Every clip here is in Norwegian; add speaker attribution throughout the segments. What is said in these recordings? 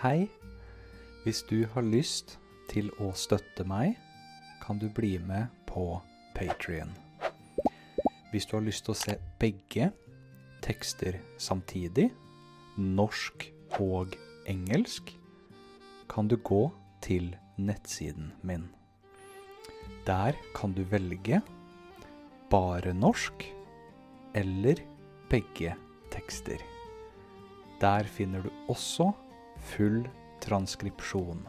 Speaker 1: Hei, hvis du har lyst til å støtte meg, kan du bli med på Patreon. Hvis du har lyst til å se begge tekster samtidig, norsk og engelsk, kan du gå til nettsiden min. Der kan du velge bare norsk eller begge tekster. Der finner du også full transkripsjon.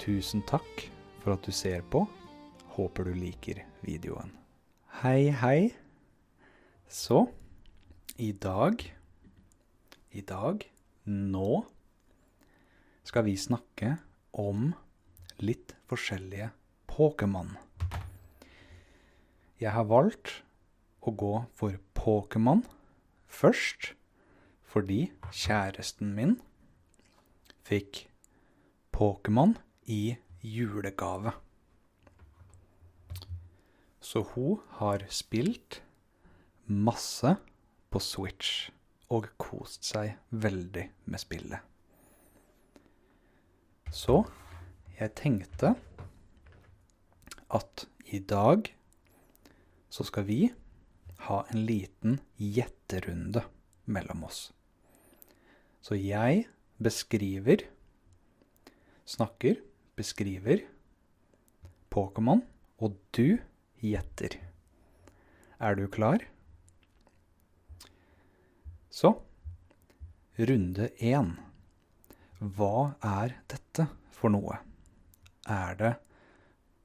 Speaker 1: Tusen takk for at du ser på. Håper du liker videoen. Hei, hei. Så, i dag, nå, skal vi snakke om litt forskjellige Pokémon. Jeg har valgt å gå for Pokémon først, fordi kjæresten min fikk Pokémon i julegave. Så hun har spilt masse på Switch og kost seg veldig med spillet. Så jeg tenkte at i dag så skal vi ha en liten gjetterunde mellom oss. Så jeg beskriver Pokémon, og du gjetter. Er du klar? Så, runde 1. Hva er dette for noe? Er det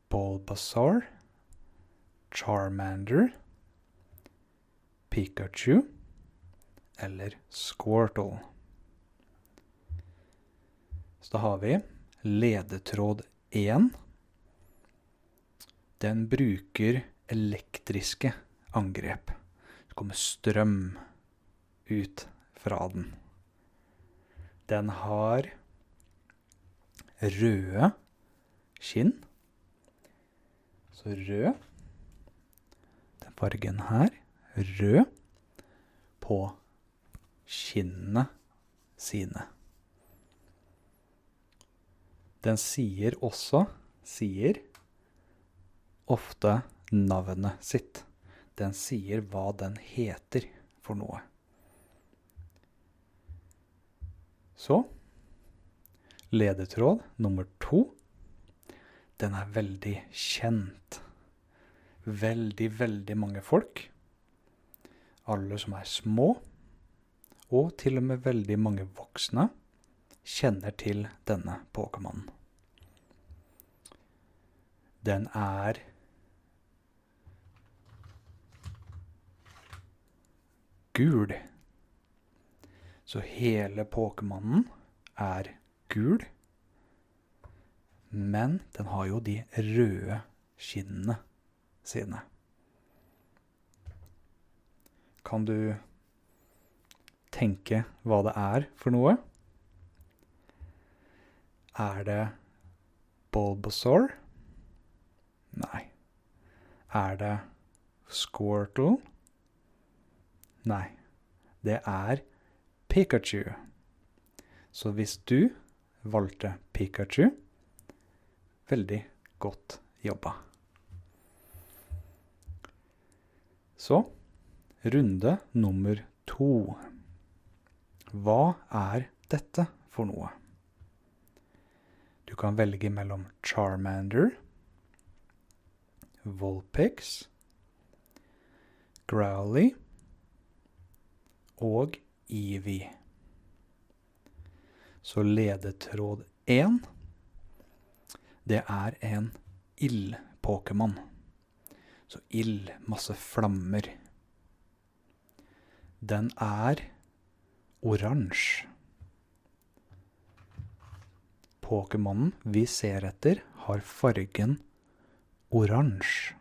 Speaker 1: Bulbasaur, Charmander, Pikachu eller Squirtle? Så da har vi ledetråd 1. Den bruker elektriske angrep. Det kommer strøm ut fra den. Den har røde skinn. Så rød, den fargen her, rød, på skinnene sine. Den sier ofte navnet sitt. Den sier hva den heter for noe. Så, ledetråd nummer 2. Den er veldig kjent. Veldig mange folk. Alle som er små, og til og med veldig mange voksne, kjenner til denne Pokémon. Den er gul. Så hele Pokémonen er gul. Men den har jo de røde skinnene sine. Kan du tenke hva det er for noe? Er det Bulbasaur? Nei. Er det Squirtle? Nei. Det er Pikachu. Så hvis du valgte Pikachu, veldig godt jobba. Så, runde nummer 2. Hva er dette for noe? Du kan velge mellom Charmander, Vulpix, Growly og Eevee. Så ledetråd 1, det er en ild-Pokémon. Så ild, masse flammer. Den er oransje. Pokémonen vi ser etter har fargen oransje.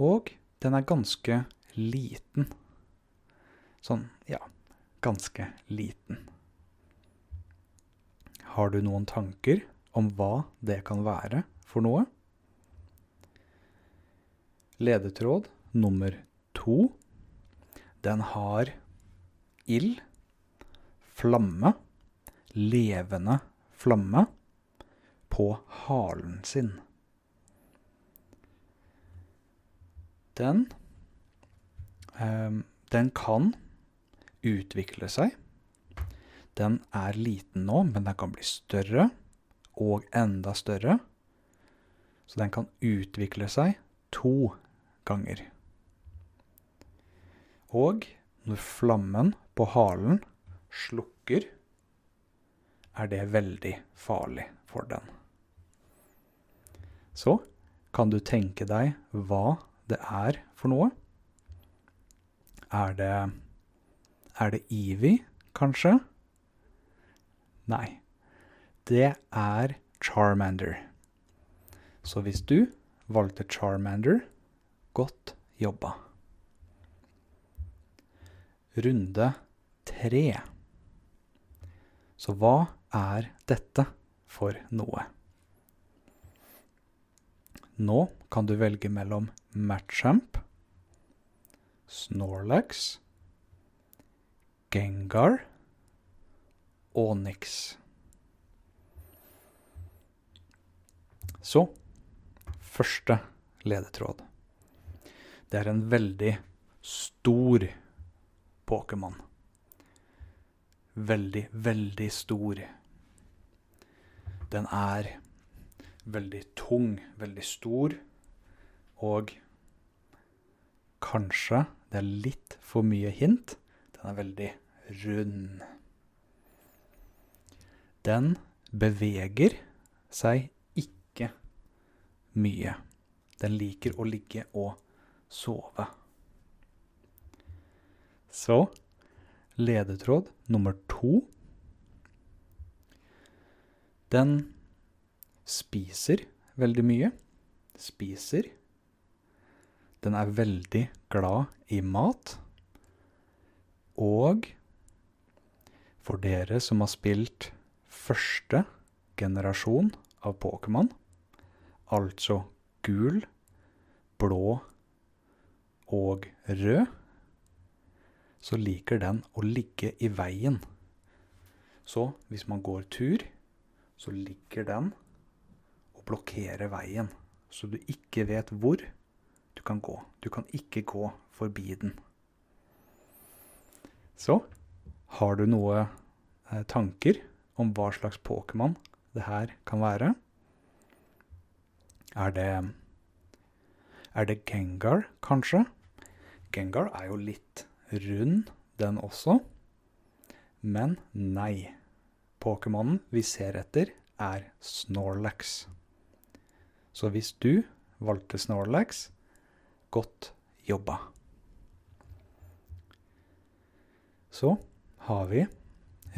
Speaker 1: Og den er ganske liten. Sånn, ja, ganske liten. Har du noen tanker om hva det kan være for noe? Ledetråd nummer 2. Den har ild flamme, levende flamme, på halen sin. Den kan utvikle seg. Den er liten nå, men den kan bli større og enda større. Så den kan utvikle seg 2 ganger. Og når flammen på halen slukker, er det veldig farlig for den. Så kan du tenke deg hva det er for noe. Er det Eevee, kanskje? Nei, det er Charmander. Så hvis du valgte Charmander, godt jobba. Runde 3. Så hva er dette for noe? Nå kan du velge mellom Machamp, Snorlax, Gengar, Onix. Så, første ledetråd. Det er en veldig stor Pokémon. Veldig, veldig stor. Den er veldig tung, veldig stor, og kanskje det er litt for mye hint. Den er veldig rund. Den beveger seg ikke mye. Den liker å ligge og sove. Så, ledetråd nummer 2. Den spiser veldig mye. Den er veldig glad i mat. Og for dere som har spilt første generasjon av Pokémon, altså gul, blå og rød, så liker den å ligge i veien. Så hvis man går tur, så ligger den og blokkerer veien, så du ikke vet hvor du kan gå. Du kan ikke gå forbi den. Så, har du noe tanker om hva slags Pokémon det her kan være? Er det Gengar, kanskje? Gengar er jo litt rund, den også. Men nei. Pokémonen vi ser etter er Snorlax. Så hvis du valgte Snorlax, godt jobba. Så har vi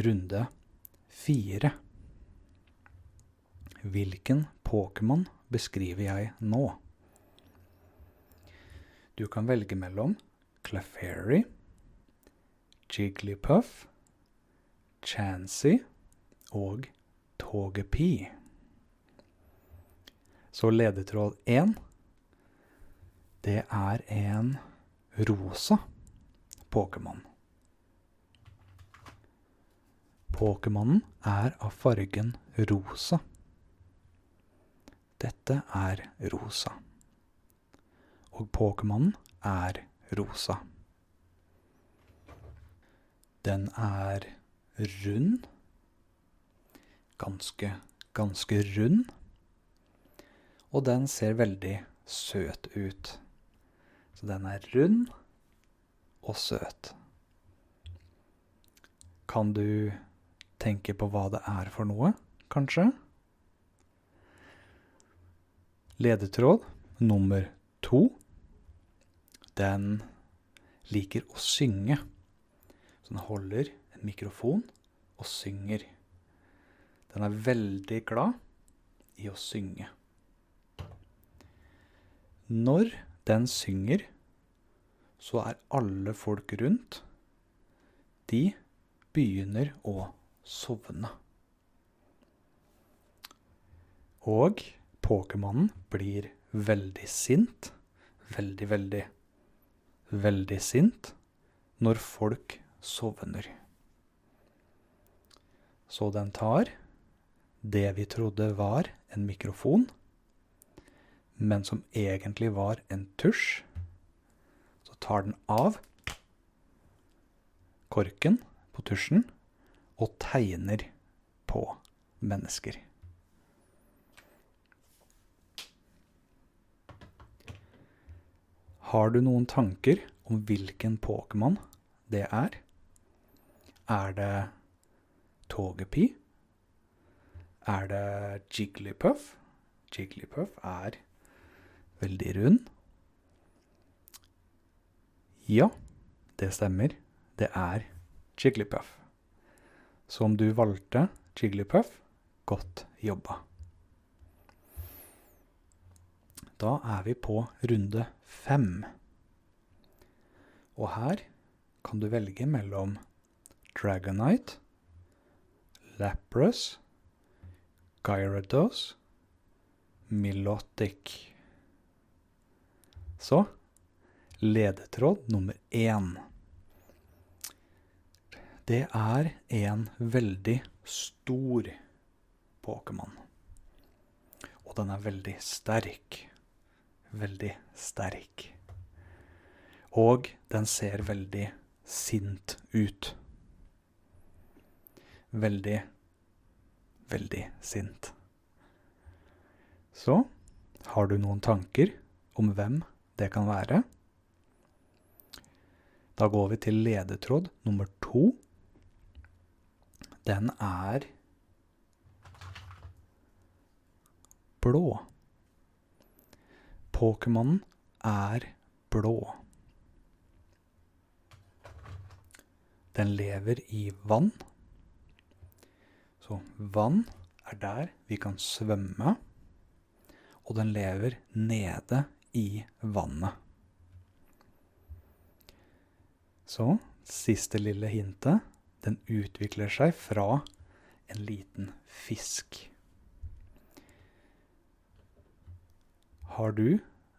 Speaker 1: runde 4. Hvilken Pokémon beskriver jeg nå? Du kan velge mellom Clefairy, Jigglypuff, Chansey og Togepi. Så ledetråd 1, det er en rosa Pokémon. Pokémonen er av fargen rosa. Dette er rosa. Og Pokémonen er rosa. Den er rund. Ganske rund. Og den ser veldig søt ut. Så den er rund og søt. Kan du tenke på hva det er for noe, kanskje? Ledetråd nummer 2. Den liker å synge. Så den holder en mikrofon og synger. Den er veldig glad i å synge. Når den synger, så er alle folk rundt, de begynner å sovne. Og Pokémonen blir veldig sint, veldig sint, når folk sovner. Så den tar det vi trodde var en mikrofon, men som egentlig var en tusj. Så tar den av korken på tusjen og tegner på mennesker. Har du noen tanker om hvilken Pokémon det er? Er det Togepi? Er det Jigglypuff? Jigglypuff er veldig rund. Ja, det stemmer. Det er Jigglypuff. Så om du valgte Jigglypuff, godt jobba. Da er vi på runde 5. Og her kan du velge mellom Dragonite, Lapras, Gyarados, Milotic. Så, ledetråd nummer 1. Det er en veldig stor Pokémon. Og den er veldig sterk. Veldig sterk. Og den ser veldig sint ut. Veldig, veldig sint. Så, har du noen tanker om hvem det kan være? Da går vi til ledetråd nummer 2. Den er blå. Pokémonen er blå. Den lever i vann. Så vann er der vi kan svømme, og den lever nede i vannet. Så, siste lille hintet, den utvikler seg fra en liten fisk. Har du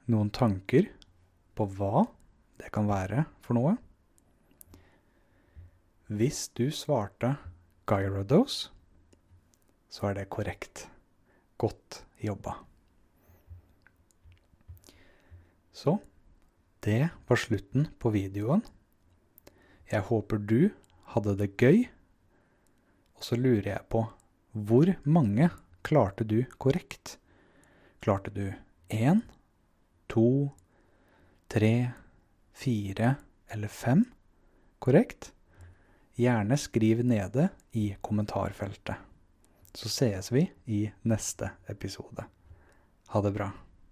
Speaker 1: noen tanker på hva det kan være for noe? Hvis du svarte Gyarados, så er det korrekt. Godt jobba. Så, det var slutten på videoen. Jeg håper du hadde det gøy, og så lurer jeg på, hvor mange klarte du korrekt? Klarte du 1, 2, 3, 4 eller 5 korrekt? Gjerne skriv nede i kommentarfeltet. Så ses vi i neste episode. Ha det bra.